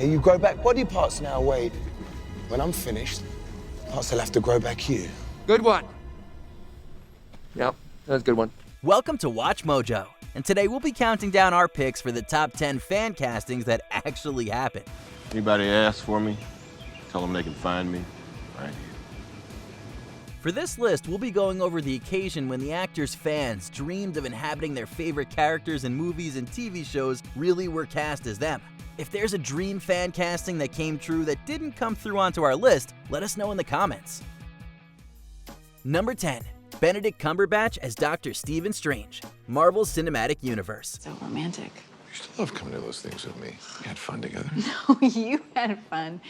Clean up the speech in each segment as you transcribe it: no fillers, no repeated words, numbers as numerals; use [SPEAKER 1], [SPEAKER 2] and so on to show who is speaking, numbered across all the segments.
[SPEAKER 1] Hey, you grow back body parts now, Wade. When I'm finished, parts will have to grow back here.
[SPEAKER 2] Good one. Yep, that was a good one.
[SPEAKER 3] Welcome to Watch Mojo, and today we'll be counting down our picks for the top 10 fan castings that actually happened.
[SPEAKER 4] Anybody asks for me, tell them they can find me right here.
[SPEAKER 3] For this list, we'll be going over the occasion when the actors' fans dreamed of inhabiting their favorite characters in movies and TV shows really were cast as them. If there's a dream fan casting that came true that didn't come through onto our list, let us know in the comments. Number 10. Benedict Cumberbatch as Dr. Stephen Strange, Marvel's Cinematic Universe.
[SPEAKER 5] So romantic.
[SPEAKER 6] You still love coming to those things with me. We had fun together.
[SPEAKER 5] No, you had fun.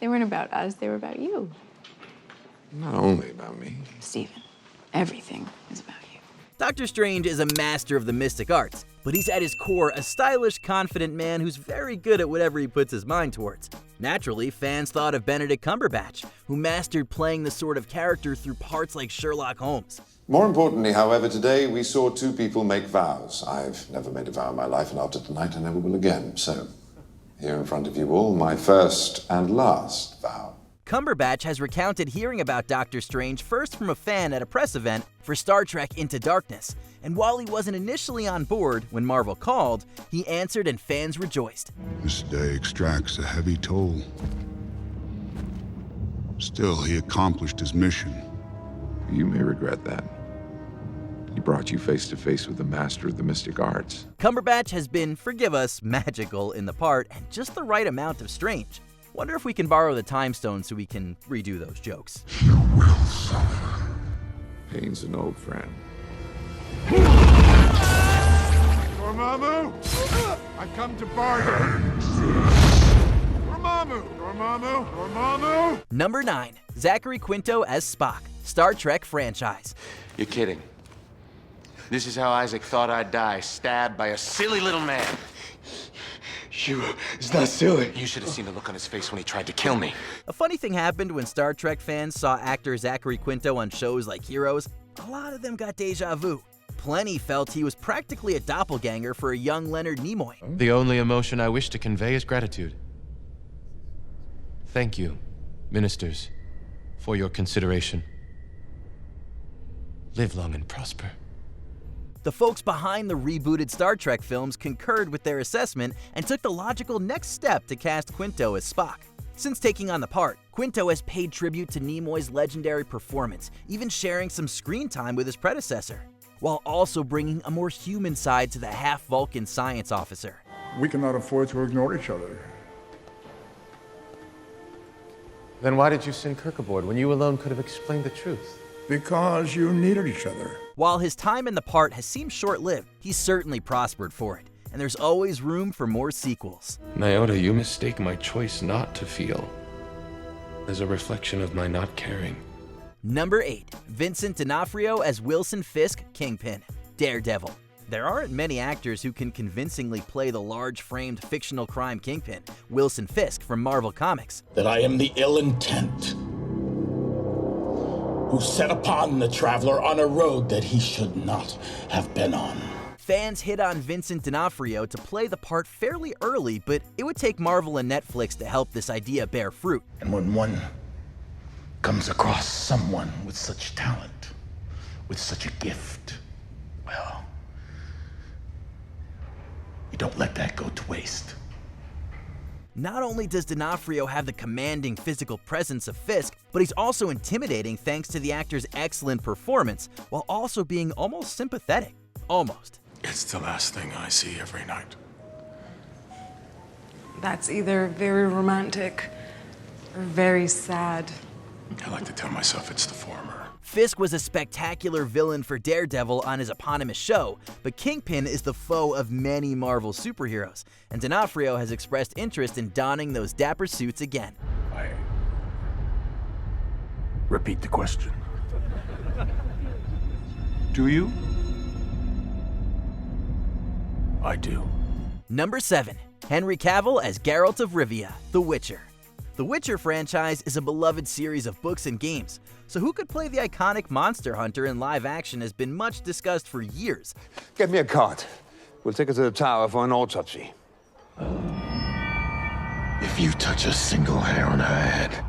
[SPEAKER 5] They weren't about us, they were about you.
[SPEAKER 6] Not only about me.
[SPEAKER 5] Stephen, everything is about you.
[SPEAKER 3] Dr. Strange is a master of the mystic arts, but he's at his core a stylish, confident man who's very good at whatever he puts his mind towards. Naturally, fans thought of Benedict Cumberbatch, who mastered playing the sort of character through parts like Sherlock Holmes.
[SPEAKER 6] More importantly, however, today we saw two people make vows. I've never made a vow in my life, and after tonight I never will again. So, here in front of you all, my first and last vow.
[SPEAKER 3] Cumberbatch has recounted hearing about Doctor Strange first from a fan at a press event for Star Trek Into Darkness, and while he wasn't initially on board when Marvel called, he answered and fans rejoiced.
[SPEAKER 7] This day extracts a heavy toll. Still, he accomplished his mission.
[SPEAKER 8] You may regret that. He brought you face to face with the master of the mystic arts.
[SPEAKER 3] Cumberbatch has been, forgive us, magical in the part and just the right amount of strange. Wonder if we can borrow the time stone so we can redo those jokes.
[SPEAKER 7] You will suffer.
[SPEAKER 8] Pain's an old friend.
[SPEAKER 9] Dormammu! I've come to bargain! Dormammu! Dormammu! Dormammu!
[SPEAKER 3] Number 9. Zachary Quinto as Spock, Star Trek franchise.
[SPEAKER 10] You're kidding. This is how Isaac thought I'd die, stabbed by a silly little man.
[SPEAKER 1] It's not silly.
[SPEAKER 10] You should have seen the look on his face when he tried to kill me.
[SPEAKER 3] A funny thing happened when Star Trek fans saw actor Zachary Quinto on shows like Heroes. A lot of them got deja vu. Plenty felt he was practically a doppelganger for a young Leonard Nimoy.
[SPEAKER 11] The only emotion I wish to convey is gratitude. Thank you, ministers, for your consideration. Live long and prosper.
[SPEAKER 3] The folks behind the rebooted Star Trek films concurred with their assessment and took the logical next step to cast Quinto as Spock. Since taking on the part, Quinto has paid tribute to Nimoy's legendary performance, even sharing some screen time with his predecessor, while also bringing a more human side to the half-Vulcan science officer.
[SPEAKER 9] We cannot afford to ignore each other.
[SPEAKER 11] Then why did you send Kirk aboard when you alone could have explained the truth?
[SPEAKER 9] Because you needed each other.
[SPEAKER 3] While his time in the part has seemed short-lived, he's certainly prospered for it, and there's always room for more sequels.
[SPEAKER 11] Nyota, you mistake my choice not to feel as a reflection of my not caring.
[SPEAKER 3] Number 8. Vincent D'Onofrio as Wilson Fisk, Kingpin, Daredevil. There aren't many actors who can convincingly play the large-framed fictional crime Kingpin, Wilson Fisk from Marvel Comics.
[SPEAKER 12] That I am the ill intent who set upon the traveler on a road that he should not have been on.
[SPEAKER 3] Fans hit on Vincent D'Onofrio to play the part fairly early, but it would take Marvel and Netflix to help this idea bear fruit.
[SPEAKER 12] And when one comes across someone with such talent, with such a gift, well, you don't let that go to waste.
[SPEAKER 3] Not only does D'Onofrio have the commanding physical presence of Fisk, but he's also intimidating thanks to the actor's excellent performance, while also being almost sympathetic. Almost.
[SPEAKER 9] It's the last thing I see every night.
[SPEAKER 13] That's either very romantic or very sad.
[SPEAKER 9] I like to tell myself it's the former.
[SPEAKER 3] Fisk was a spectacular villain for Daredevil on his eponymous show, but Kingpin is the foe of many Marvel superheroes, and D'Onofrio has expressed interest in donning those dapper suits again.
[SPEAKER 9] Repeat the question. Do you? I do.
[SPEAKER 3] Number 7. Henry Cavill as Geralt of Rivia, The Witcher. The Witcher franchise is a beloved series of books and games, so who could play the iconic monster hunter in live action has been much discussed for years.
[SPEAKER 1] Get me a cart. We'll take it to the tower for an autopsy.
[SPEAKER 12] If you touch a single hair on her head,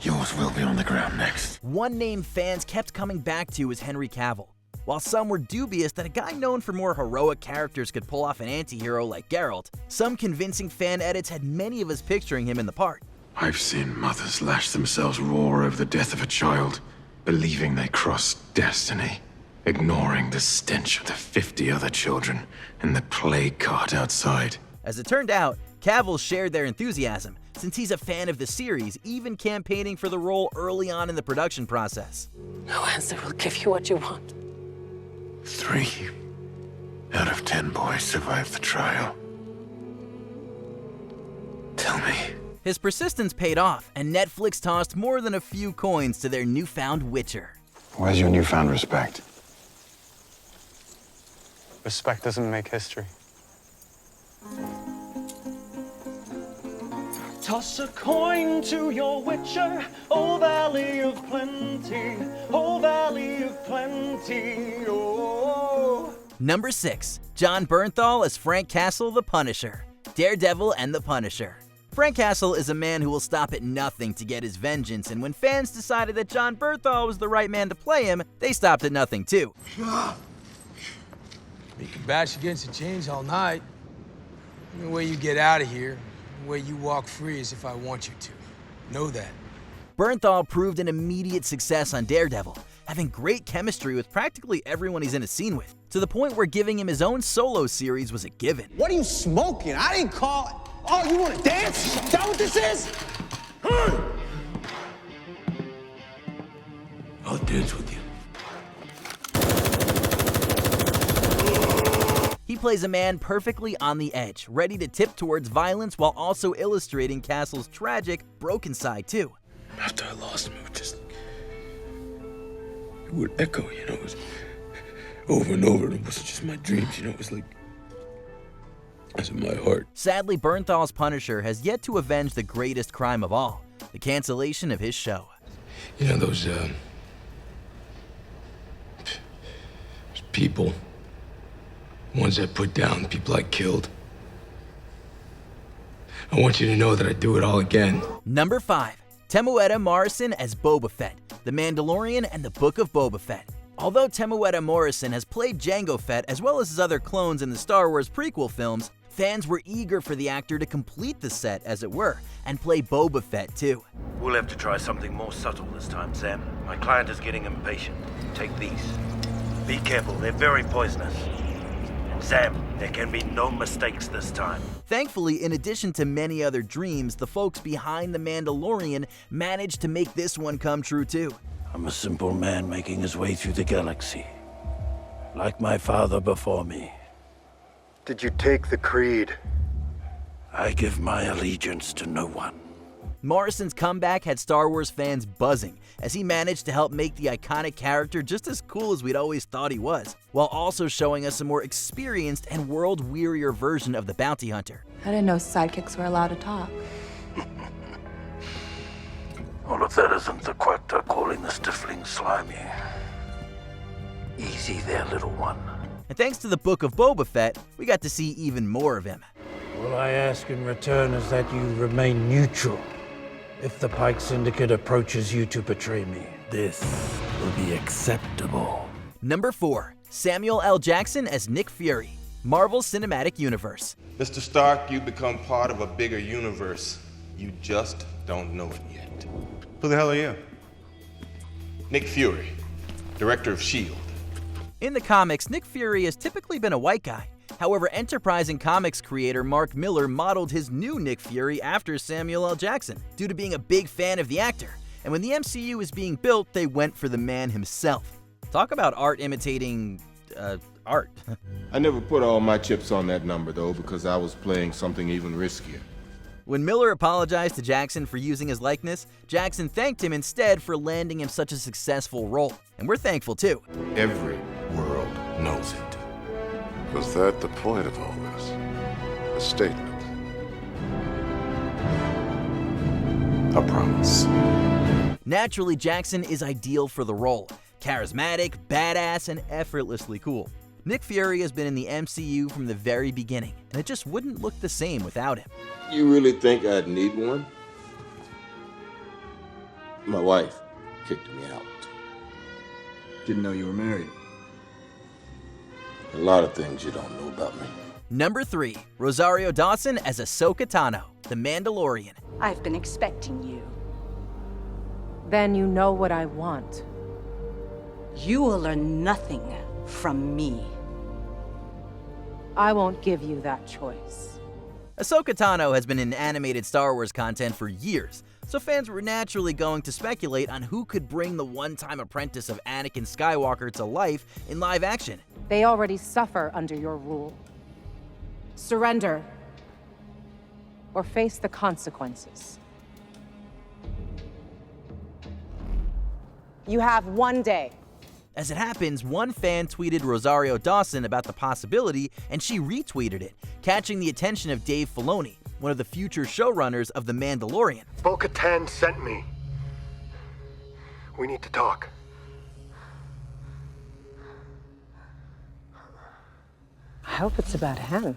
[SPEAKER 12] yours will be on the ground next.
[SPEAKER 3] One name fans kept coming back to was Henry Cavill. While some were dubious that a guy known for more heroic characters could pull off an anti-hero like Geralt, some convincing fan edits had many of us picturing him in the part.
[SPEAKER 8] I've seen mothers lash themselves raw over the death of a child, believing they crossed destiny, ignoring the stench of the 50 other children in the plague cart outside.
[SPEAKER 3] As it turned out, Cavill shared their enthusiasm, since he's a fan of the series, even campaigning for the role early on in the production process.
[SPEAKER 14] No answer will give you what you want.
[SPEAKER 8] 3 out of 10 boys survived the trial. Tell me.
[SPEAKER 3] His persistence paid off, and Netflix tossed more than a few coins to their newfound Witcher.
[SPEAKER 6] Where's your newfound respect?
[SPEAKER 15] Respect doesn't make history.
[SPEAKER 16] Toss a coin to your Witcher, oh valley of plenty, oh valley of plenty, oh.
[SPEAKER 3] Number 6, John Bernthal as Frank Castle the Punisher, Daredevil and the Punisher. Frank Castle is a man who will stop at nothing to get his vengeance, and when fans decided that John Bernthal was the right man to play him, they stopped at nothing too.
[SPEAKER 1] You can bash against the chains all night. The way you get out of here, the way you walk free is if I want you to. Know that.
[SPEAKER 3] Bernthal proved an immediate success on Daredevil, having great chemistry with practically everyone he's in a scene with, to the point where giving him his own solo series was a given.
[SPEAKER 17] What are you smoking? I didn't call... Oh, you want to dance? Is that what this is?
[SPEAKER 9] I'll dance with you.
[SPEAKER 3] He plays a man perfectly on the edge, ready to tip towards violence while also illustrating Castle's tragic, broken side too.
[SPEAKER 9] After I lost him, it would echo, it was over and over, and it wasn't just my dreams, it was like, it's in my heart.
[SPEAKER 3] Sadly, Bernthal's Punisher has yet to avenge the greatest crime of all, the cancellation of his show.
[SPEAKER 9] Those people, ones I put down, people I killed. I want you to know that I'd do it all again.
[SPEAKER 3] Number 5, Temuera Morrison as Boba Fett, The Mandalorian and the Book of Boba Fett. Although Temuera Morrison has played Jango Fett as well as his other clones in the Star Wars prequel films, fans were eager for the actor to complete the set, as it were, and play Boba Fett too.
[SPEAKER 18] We'll have to try something more subtle this time, Sam. My client is getting impatient. Take these. Be careful, they're very poisonous. And Sam, there can be no mistakes this time.
[SPEAKER 3] Thankfully, in addition to many other dreams, the folks behind The Mandalorian managed to make this one come true too.
[SPEAKER 18] I'm a simple man making his way through the galaxy. Like my father before me.
[SPEAKER 19] Did you take the creed?
[SPEAKER 18] I give my allegiance to no one.
[SPEAKER 3] Morrison's comeback had Star Wars fans buzzing, as he managed to help make the iconic character just as cool as we'd always thought he was, while also showing us a more experienced and world-wearier version of the bounty hunter.
[SPEAKER 5] I didn't know sidekicks were allowed to talk.
[SPEAKER 18] All of that isn't the quactor calling the stifling slimy. Easy there, little one.
[SPEAKER 3] And thanks to the Book of Boba Fett, we got to see even more of him.
[SPEAKER 18] All I ask in return is that you remain neutral. If the Pike Syndicate approaches you to betray me, this will be acceptable.
[SPEAKER 3] Number 4, Samuel L. Jackson as Nick Fury, Marvel Cinematic Universe.
[SPEAKER 20] Mr. Stark, you become part of a bigger universe. You just don't know it yet. Who the hell are you? Nick Fury, director of S.H.I.E.L.D.
[SPEAKER 3] In the comics, Nick Fury has typically been a white guy. However, enterprising comics creator Mark Millar modeled his new Nick Fury after Samuel L. Jackson, due to being a big fan of the actor. And when the MCU was being built, they went for the man himself. Talk about art imitating, art.
[SPEAKER 4] I never put all my chips on that number, though, because I was playing something even riskier.
[SPEAKER 3] When Miller apologized to Jackson for using his likeness, Jackson thanked him instead for landing him such a successful role. And we're thankful too.
[SPEAKER 4] Every world knows it.
[SPEAKER 6] Was that the point of all this? A statement?
[SPEAKER 4] A promise.
[SPEAKER 3] Naturally, Jackson is ideal for the role. Charismatic, badass, and effortlessly cool. Nick Fury has been in the MCU from the very beginning, and it just wouldn't look the same without him.
[SPEAKER 4] You really think I'd need one? My wife kicked me out.
[SPEAKER 21] Didn't know you were married.
[SPEAKER 4] A lot of things you don't know about me.
[SPEAKER 3] Number 3, Rosario Dawson as Ahsoka Tano, the Mandalorian.
[SPEAKER 22] I've been expecting you.
[SPEAKER 23] Then you know what I want.
[SPEAKER 22] You will learn nothing from me.
[SPEAKER 23] I won't give you that choice.
[SPEAKER 3] Ahsoka Tano has been in animated Star Wars content for years, so fans were naturally going to speculate on who could bring the one-time apprentice of Anakin Skywalker to life in live action.
[SPEAKER 23] They already suffer under your rule. Surrender, or face the consequences. You have one day.
[SPEAKER 3] As it happens, one fan tweeted Rosario Dawson about the possibility, and she retweeted it, catching the attention of Dave Filoni, one of the future showrunners of The Mandalorian.
[SPEAKER 19] Bo-Katan sent me. We need to talk.
[SPEAKER 23] I hope it's about him.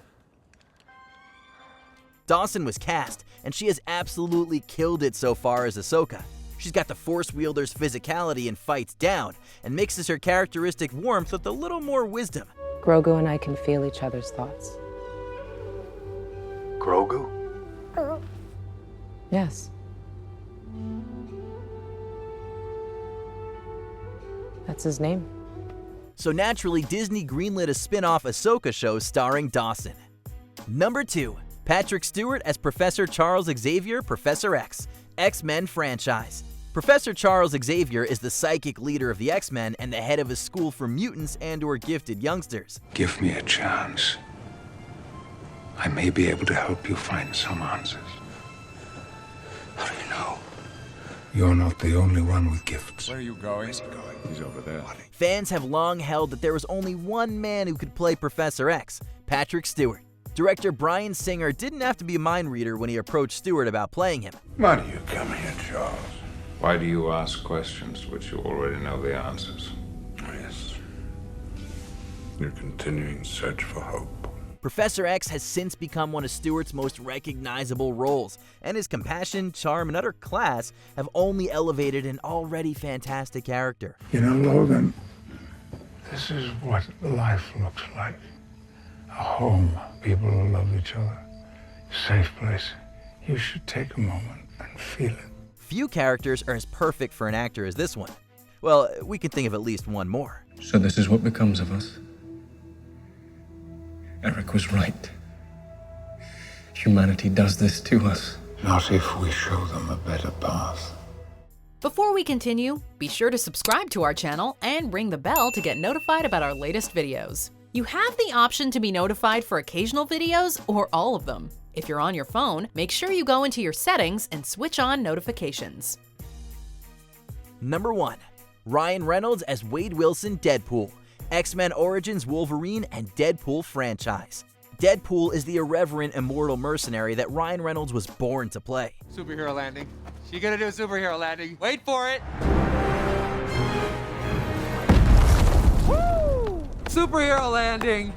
[SPEAKER 3] Dawson was cast, and she has absolutely killed it so far as Ahsoka. She's got the Force wielder's physicality and fights down, and mixes her characteristic warmth with a little more wisdom.
[SPEAKER 23] Grogu and I can feel each other's thoughts.
[SPEAKER 19] Grogu?
[SPEAKER 23] Yes. That's his name.
[SPEAKER 3] So naturally, Disney greenlit a spin-off Ahsoka show starring Dawson. Number 2, Patrick Stewart as Professor Charles Xavier, Professor X, X-Men franchise. Professor Charles Xavier is the psychic leader of the X-Men and the head of a school for mutants and/or gifted youngsters.
[SPEAKER 24] Give me a chance. I may be able to help you find some answers. How do you know? You're not the only one with gifts.
[SPEAKER 21] Where are you going? He's over there.
[SPEAKER 3] Fans have long held that there was only one man who could play Professor X, Patrick Stewart. Director Bryan Singer didn't have to be a mind reader when he approached Stewart about playing him.
[SPEAKER 24] Why do you come here, Charles? Why do you ask questions to which you already know the answers?
[SPEAKER 7] Yes. Your continuing search for hope.
[SPEAKER 3] Professor X has since become one of Stewart's most recognizable roles, and his compassion, charm, and utter class have only elevated an already fantastic character.
[SPEAKER 24] You know, Logan, this is what life looks like. A home, people who love each other, safe place. You should take a moment and feel it.
[SPEAKER 3] Few characters are as perfect for an actor as this one. Well, we can think of at least one more.
[SPEAKER 21] So this is what becomes of us. Eric was right. Humanity does this to us.
[SPEAKER 24] Not if we show them a better path.
[SPEAKER 25] Before we continue, be sure to subscribe to our channel and ring the bell to get notified about our latest videos. You have the option to be notified for occasional videos or all of them. If you're on your phone, make sure you go into your settings and switch on notifications.
[SPEAKER 3] Number 1, Ryan Reynolds as Wade Wilson, Deadpool, X-Men Origins Wolverine, and Deadpool franchise. Deadpool is the irreverent, immortal mercenary that Ryan Reynolds was born to play.
[SPEAKER 2] Superhero landing. She gonna do a superhero landing. Wait for it. Woo! Superhero landing.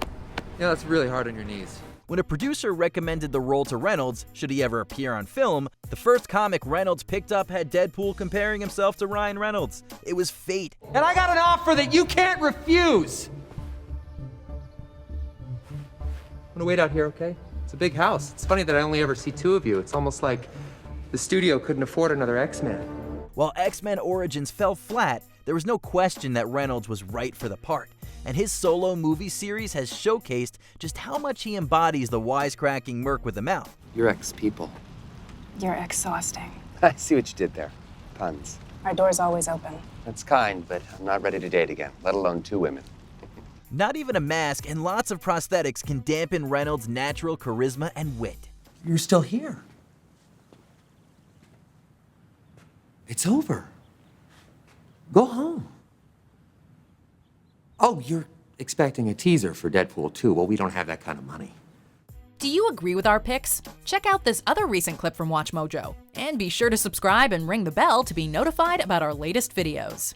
[SPEAKER 2] Yeah, that's really hard on your knees.
[SPEAKER 3] When a producer recommended the role to Reynolds, should he ever appear on film, the first comic Reynolds picked up had Deadpool comparing himself to Ryan Reynolds. It was fate.
[SPEAKER 2] And I got an offer that you can't refuse. I'm gonna wait out here, okay? It's a big house. It's funny that I only ever see 2 of you. It's almost like the studio couldn't afford another X-Men.
[SPEAKER 3] While X-Men Origins fell flat, there was no question that Reynolds was right for the part, and his solo movie series has showcased just how much he embodies the wisecracking merc with a mouth.
[SPEAKER 26] You're ex-people.
[SPEAKER 5] You're exhausting.
[SPEAKER 26] I see what you did there. Puns.
[SPEAKER 5] Our door's always open.
[SPEAKER 26] That's kind, but I'm not ready to date again, let alone 2 women.
[SPEAKER 3] Not even a mask and lots of prosthetics can dampen Reynolds' natural charisma and wit.
[SPEAKER 2] You're still here. It's over. Go home. Oh, you're expecting a teaser for Deadpool 2. Well, we don't have that kind of money.
[SPEAKER 25] Do you agree with our picks? Check out this other recent clip from WatchMojo. And be sure to subscribe and ring the bell to be notified about our latest videos.